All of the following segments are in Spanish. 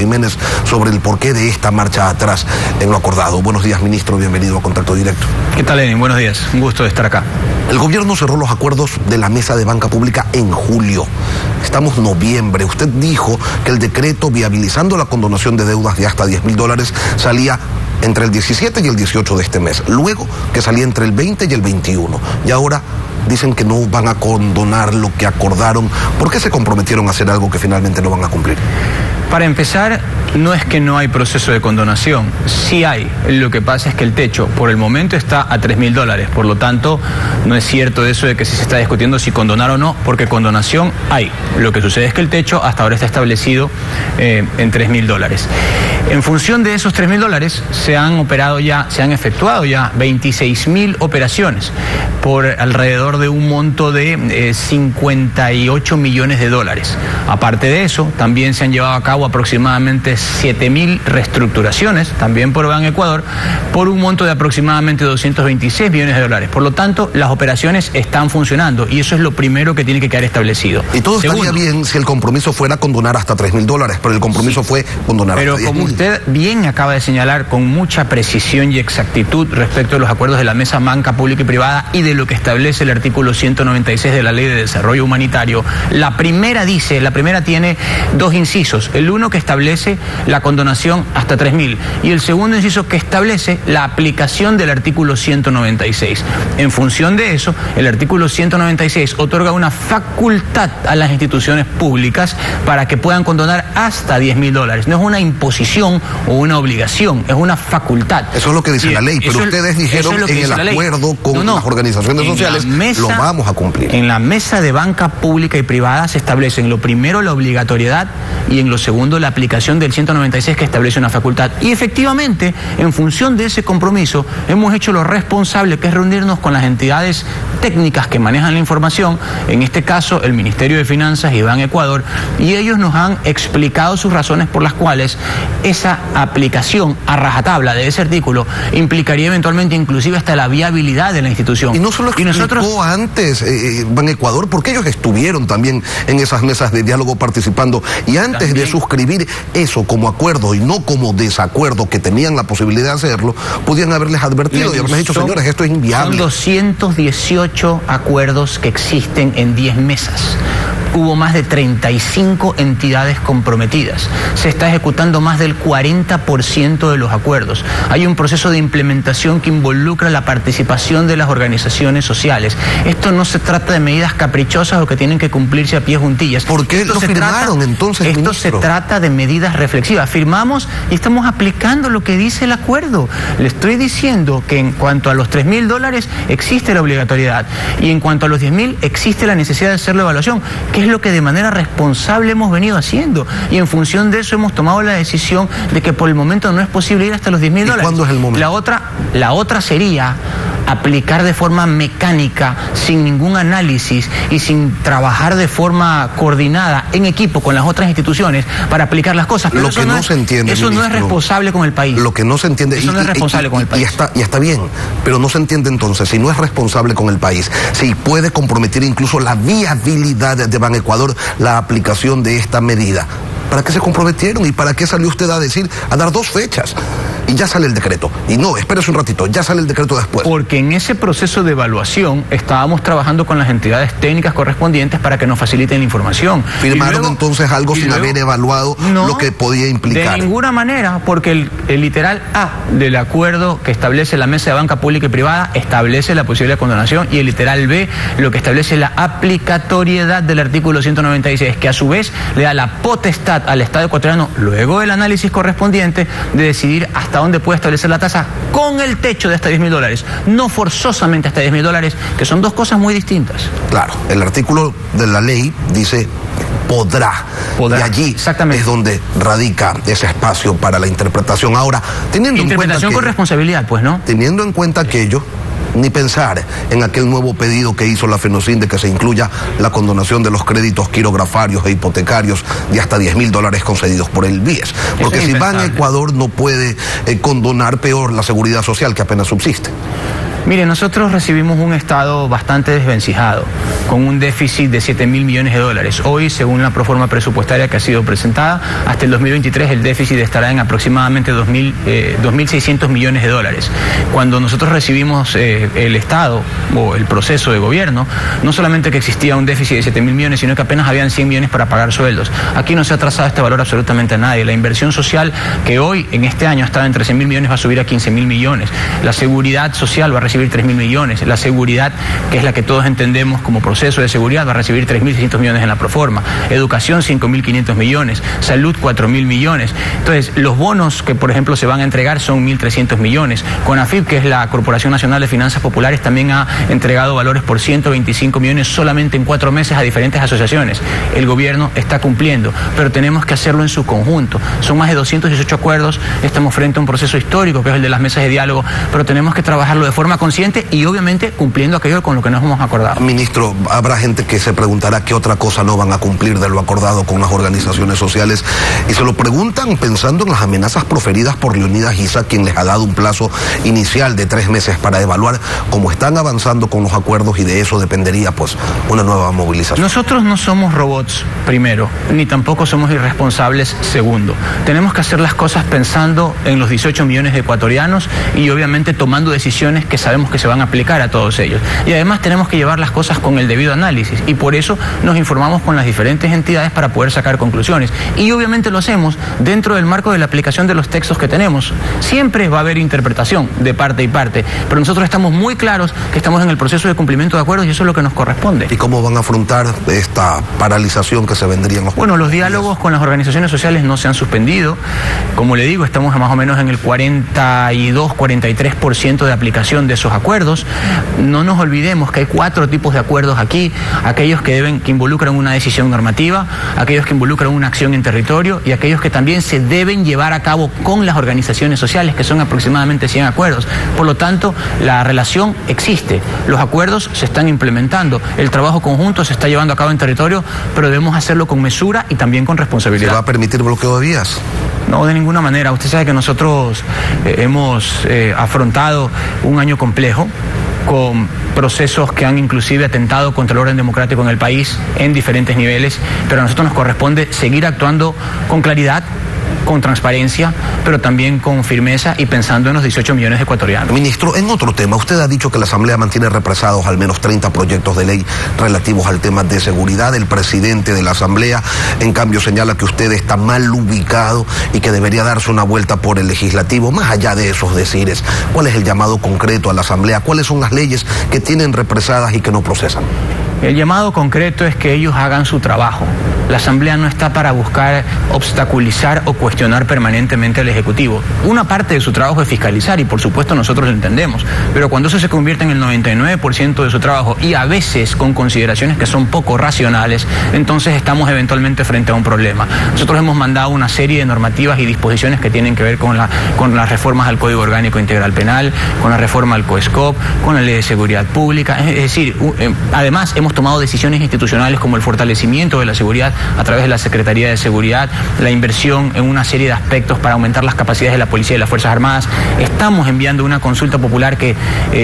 Jiménez sobre el porqué de esta marcha atrás en lo acordado. Buenos días, ministro, bienvenido a Contacto Directo. ¿Qué tal, Lenin? Buenos días, un gusto de estar acá. El gobierno cerró los acuerdos de la mesa de banca pública en julio. Estamos en noviembre. Usted dijo que el decreto viabilizando la condonación de deudas de hasta $10.000 salía entre el 17 y el 18 de este mes. Luego que salía entre el 20 y el 21. Y ahora dicen que no van a condonar lo que acordaron. ¿Por qué se comprometieron a hacer algo que finalmente no van a cumplir? Para empezar, no es que no hay proceso de condonación, sí hay. Lo que pasa es que el techo por el momento está a $3.000, por lo tanto no es cierto eso de que si se está discutiendo si condonar o no, porque condonación hay. Lo que sucede es que el techo hasta ahora está establecido en $3.000. En función de esos $3.000 se han efectuado ya 26.000 operaciones por alrededor de un monto de 58 millones de dólares. Aparte de eso, también se han llevado a cabo aproximadamente 7.000 reestructuraciones, también por Ban Ecuador, por un monto de aproximadamente 226 millones de dólares. Por lo tanto, las operaciones están funcionando y eso es lo primero que tiene que quedar establecido. Y todo estaría bien si el compromiso fuera condonar hasta $3.000, pero el compromiso fue condonar hasta $10.000. Pero como usted bien acaba de señalar con mucha precisión y exactitud respecto a los acuerdos de la mesa banca pública y privada y de lo que establece el artículo 196 de la Ley de Desarrollo Humanitario, la primera tiene dos incisos. El uno que establece la condonación hasta 3.000 y el segundo inciso que establece la aplicación del artículo 196. En función de eso, el artículo 196 otorga una facultad a las instituciones públicas para que puedan condonar hasta $10.000. No es una imposición o una obligación, es una facultad. Eso es lo que dice la ley, pero ustedes dijeron en el acuerdo con las organizaciones sociales, lo vamos a cumplir. En la mesa de banca pública y privada se establece en lo primero la obligatoriedad y en lo segundo la aplicación del 196 que establece una facultad. Y efectivamente, en función de ese compromiso, hemos hecho lo responsable, que es reunirnos con las entidades técnicas que manejan la información, en este caso el Ministerio de Finanzas y Ban Ecuador, y ellos nos han explicado sus razones por las cuales esa aplicación a rajatabla de ese artículo implicaría eventualmente inclusive hasta la viabilidad de la institución. Y no solo explicó antes Ban Ecuador, porque ellos estuvieron también en esas mesas de diálogo participando, y antes de suscribir eso como acuerdo y no como desacuerdo, que tenían la posibilidad de hacerlo, podían haberles advertido y haberles dicho, señores, esto es inviable. Son 218 acuerdos que existen en 10 mesas. Hubo más de 35 entidades comprometidas. Se está ejecutando más del 40% de los acuerdos. Hay un proceso de implementación que involucra la participación de las organizaciones sociales. Esto no se trata de medidas caprichosas o que tienen que cumplirse a pie juntillas. ¿Por qué lo firmaron entonces, Esto ministro? Se trata de medidas reflexivas. Firmamos y estamos aplicando lo que dice el acuerdo. Le estoy diciendo que en cuanto a los $3.000 existe la obligatoriedad y en cuanto a los 10.000 existe la necesidad de hacer la evaluación, que es lo que de manera responsable hemos venido haciendo, y en función de eso hemos tomado la decisión de que por el momento no es posible ir hasta los $10.000. ¿Y cuándo es el momento? La otra sería aplicar de forma mecánica, sin ningún análisis y sin trabajar de forma coordinada en equipo con las otras instituciones para aplicar las cosas. Pero lo que no se entiende, eso no es responsable con el país. Lo que no se entiende, eso no es responsable con el país. Y está bien, pero no se entiende entonces, si no es responsable con el país, si puede comprometer incluso la viabilidad de Ban Ecuador, la aplicación de esta medida. ¿Para qué se comprometieron y para qué salió usted a dar 2 fechas? Y ya sale el decreto. Y no, espérese un ratito, ya sale el decreto después. Porque en ese proceso de evaluación estábamos trabajando con las entidades técnicas correspondientes para que nos faciliten la información. ¿Firmaron entonces algo sin haber evaluado lo que podía implicar? De ninguna manera, porque el literal A del acuerdo que establece la mesa de banca pública y privada establece la posibilidad de condonación, y el literal B lo que establece la aplicatoriedad del artículo 196, que a su vez le da la potestad al Estado ecuatoriano, luego del análisis correspondiente, de decidir hasta dónde puede establecer la tasa con el techo de hasta $10.000, no forzosamente hasta $10.000, que son dos cosas muy distintas. Claro, el artículo de la ley dice podrá. Y allí es donde radica ese espacio para la interpretación. Ahora, teniendo en cuenta interpretación con responsabilidad, pues, ¿no? Teniendo en cuenta aquello, ni pensar en aquel nuevo pedido que hizo la FENOCIN de que se incluya la condonación de los créditos quirografarios e hipotecarios de hasta $10.000 concedidos por el BIES. Porque si Ban Ecuador no puede condonar, peor la seguridad social que apenas subsiste. Mire, nosotros recibimos un Estado bastante desvencijado, con un déficit de 7.000 millones de dólares. Hoy, según la proforma presupuestaria que ha sido presentada, hasta el 2023 el déficit estará en aproximadamente 2.600 millones de dólares. Cuando nosotros recibimos el Estado o el proceso de gobierno, no solamente que existía un déficit de 7.000 millones, sino que apenas habían 100 millones para pagar sueldos. Aquí no se ha trazado este valor absolutamente a nadie. La inversión social, que hoy, en este año, estaba en 13.000 millones, va a subir a 15.000 millones. La seguridad social va a recibir 3.000 millones. La seguridad, que es la que todos entendemos como proceso de seguridad, va a recibir 3.600 millones en la proforma. Educación, 5.500 millones. Salud, 4.000 millones. Entonces, los bonos que, por ejemplo, se van a entregar son 1.300 millones. CONAFIP, que es la Corporación Nacional de Finanzas Populares, también ha entregado valores por 125 millones solamente en 4 meses a diferentes asociaciones. El gobierno está cumpliendo, pero tenemos que hacerlo en su conjunto. Son más de 218 acuerdos. Estamos frente a un proceso histórico, que es el de las mesas de diálogo, pero tenemos que trabajarlo de forma consciente y obviamente cumpliendo aquello con lo que nos hemos acordado. Ministro, habrá gente que se preguntará qué otra cosa no van a cumplir de lo acordado con las organizaciones sociales, y se lo preguntan pensando en las amenazas proferidas por Leonidas Giza, quien les ha dado un plazo inicial de 3 meses para evaluar cómo están avanzando con los acuerdos, y de eso dependería pues una nueva movilización. Nosotros no somos robots, primero, ni tampoco somos irresponsables, segundo. Tenemos que hacer las cosas pensando en los 18 millones de ecuatorianos y obviamente tomando decisiones que sabemos que se van a aplicar a todos ellos. Y además tenemos que llevar las cosas con el debido análisis, y por eso nos informamos con las diferentes entidades para poder sacar conclusiones. Y obviamente lo hacemos dentro del marco de la aplicación de los textos que tenemos. Siempre va a haber interpretación de parte y parte, pero nosotros estamos muy claros que estamos en el proceso de cumplimiento de acuerdos y eso es lo que nos corresponde. ¿Y cómo van a afrontar esta paralización que se vendría en los... Bueno, los diálogos con las organizaciones sociales no se han suspendido. Como le digo, estamos más o menos en el 42-43% de aplicación de esos acuerdos. No nos olvidemos que hay 4 tipos de acuerdos aquí: aquellos que involucran una decisión normativa, aquellos que involucran una acción en territorio y aquellos que también se deben llevar a cabo con las organizaciones sociales, que son aproximadamente 100 acuerdos. Por lo tanto, la relación existe, los acuerdos se están implementando, el trabajo conjunto se está llevando a cabo en territorio, pero debemos hacerlo con mesura y también con responsabilidad. ¿Se va a permitir bloqueo de vías? No, de ninguna manera. Usted sabe que nosotros hemos afrontado un año complejo, con procesos que han inclusive atentado contra el orden democrático en el país en diferentes niveles, pero a nosotros nos corresponde seguir actuando con claridad, con transparencia, pero también con firmeza y pensando en los 18 millones de ecuatorianos. Ministro, en otro tema, usted ha dicho que la Asamblea mantiene represados al menos 30 proyectos de ley relativos al tema de seguridad. El presidente de la Asamblea, en cambio, señala que usted está mal ubicado y que debería darse una vuelta por el legislativo. Más allá de esos decires, ¿cuál es el llamado concreto a la Asamblea? ¿Cuáles son las leyes que tienen represadas y que no procesan? El llamado concreto es que ellos hagan su trabajo. La Asamblea no está para buscar obstaculizar o cuestionar permanentemente al Ejecutivo. Una parte de su trabajo es fiscalizar y por supuesto nosotros lo entendemos, pero cuando eso se convierte en el 99% de su trabajo y a veces con consideraciones que son poco racionales, entonces estamos eventualmente frente a un problema. Nosotros hemos mandado una serie de normativas y disposiciones que tienen que ver con las reformas al Código Orgánico Integral Penal, con la reforma al COESCOP, con la Ley de Seguridad Pública. Es decir, además hemos tomado decisiones institucionales como el fortalecimiento de la seguridad a través de la Secretaría de Seguridad, la inversión en una serie de aspectos para aumentar las capacidades de la Policía y las Fuerzas Armadas. Estamos enviando una consulta popular que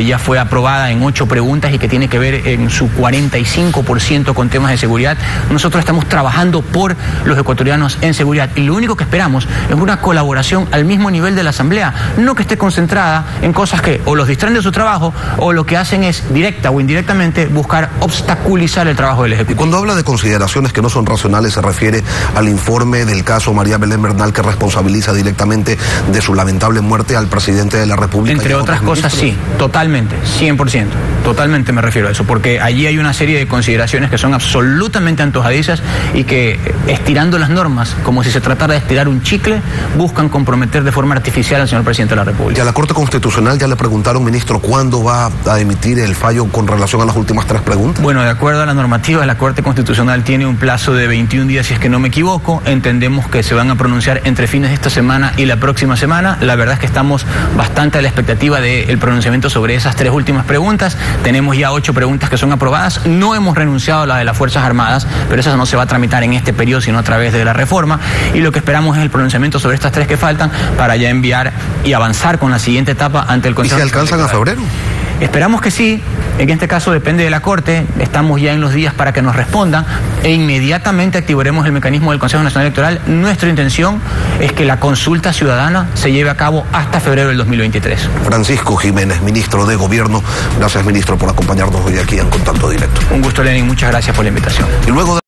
ya fue aprobada en 8 preguntas y que tiene que ver en su 45% con temas de seguridad. Nosotros estamos trabajando por los ecuatorianos en seguridad y lo único que esperamos es una colaboración al mismo nivel de la Asamblea, no que esté concentrada en cosas que o los distraen de su trabajo o lo que hacen es directa o indirectamente buscar obstaculizar el trabajo del Ejecutivo. Cuando habla de consideraciones que no son racionales, se refiere al informe del caso María Belén Bernal, que responsabiliza directamente de su lamentable muerte al presidente de la República. Entre otras cosas, sí, totalmente, 100%, totalmente me refiero a eso, porque allí hay una serie de consideraciones que son absolutamente antojadizas y que, estirando las normas, como si se tratara de estirar un chicle, buscan comprometer de forma artificial al señor presidente de la República. Y a la Corte Constitucional ya le preguntaron, ministro, ¿cuándo va a emitir el fallo con relación a las últimas 3 preguntas? Bueno, de acuerdo a la normativa, la Corte Constitucional tiene un plazo de 21 días, si es que no me equivoco. Entendemos que se van a pronunciar entre fines de esta semana y la próxima semana. La verdad es que estamos bastante a la expectativa del pronunciamiento sobre esas 3 últimas preguntas. Tenemos ya 8 preguntas que son aprobadas. No hemos renunciado a la de las Fuerzas Armadas, pero esa no se va a tramitar en este periodo, sino a través de la reforma. Y lo que esperamos es el pronunciamiento sobre estas 3 que faltan para ya enviar y avanzar con la siguiente etapa ante el Consejo. ¿Y se alcanzan a febrero? Esperamos que sí. En este caso depende de la Corte, estamos ya en los días para que nos respondan e inmediatamente activaremos el mecanismo del Consejo Nacional Electoral. Nuestra intención es que la consulta ciudadana se lleve a cabo hasta febrero del 2023. Francisco Jiménez, ministro de Gobierno. Gracias, ministro, por acompañarnos hoy aquí en Contacto Directo. Un gusto, Lenin, muchas gracias por la invitación. Y luego